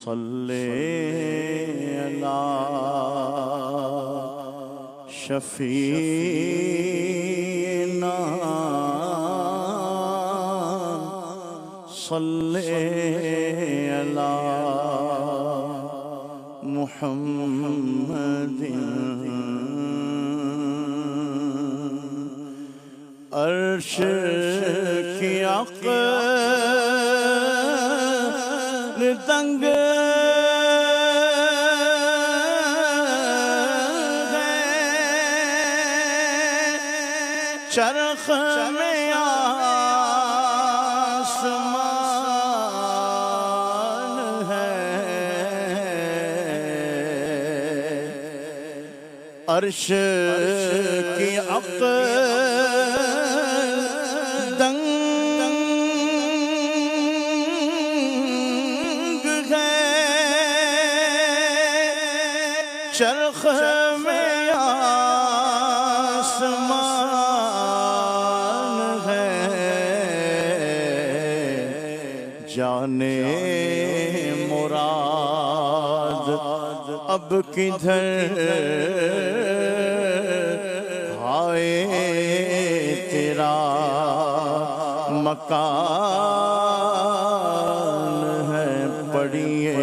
सल्ले अला शफीना सल्ले अला मुहम्मदिन अर्श की अक़ल तंग चरख में आसमान है, अर्श की अक़ल दंग है, चरख में आसमान जाने मुराद अब किधर हाय तेरा मकान है। पढ़िए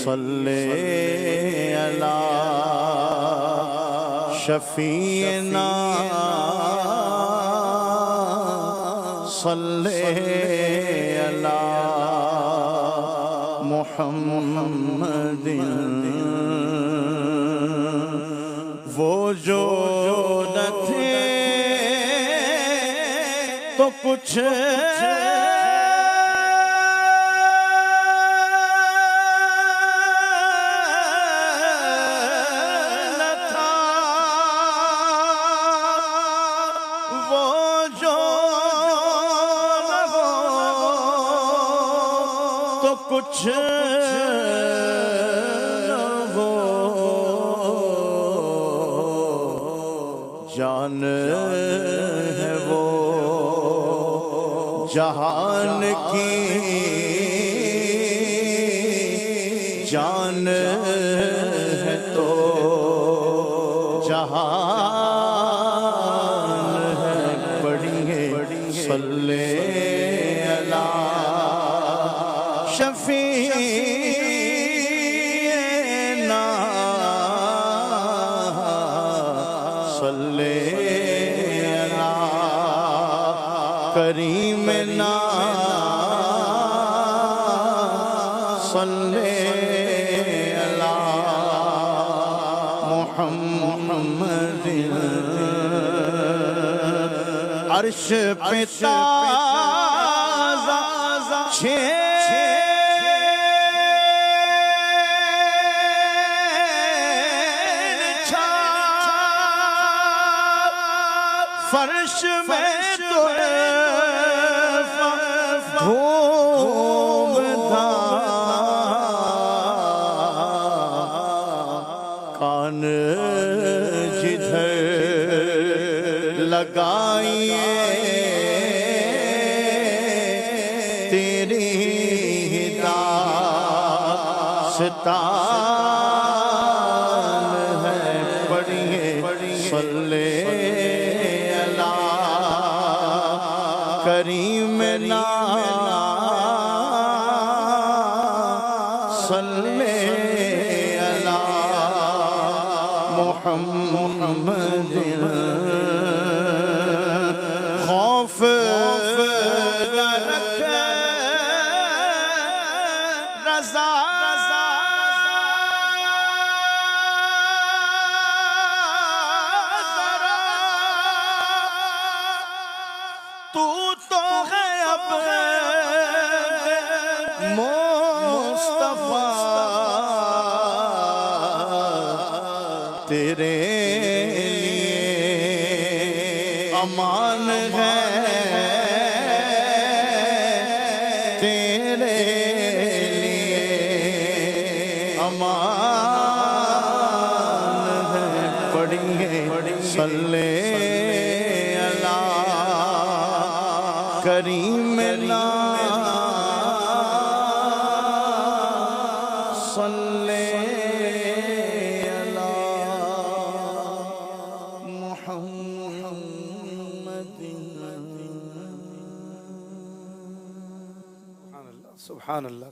सल्ले अला शफीना सल्ले अला मुहम्मदिन। वो जो न थे तो कुछ न था, वो जो न हो तो कुछ जान है वो जहान की जान है तो जहान है। पढ़िए सल्ले अला शफीना सल्ले अला करीमना सल्ले अला मुहम्मदिन। अर्श पे ताज़ा फर्श में तो घूमता कान जिधर लगाइए तेरी दास्तान है। पढ़िए सल्ले करीमना सल्ले अला मुहम्मदिन। खौफ न रखे रज़ा तू तो है अब मुस्तफा तेरे लिए अमान है, तेरे लिए अमान है। पढ़िए सल्ले अला करीमना सल्ले अला मुहम्मदिन। सुभान अल्लाह।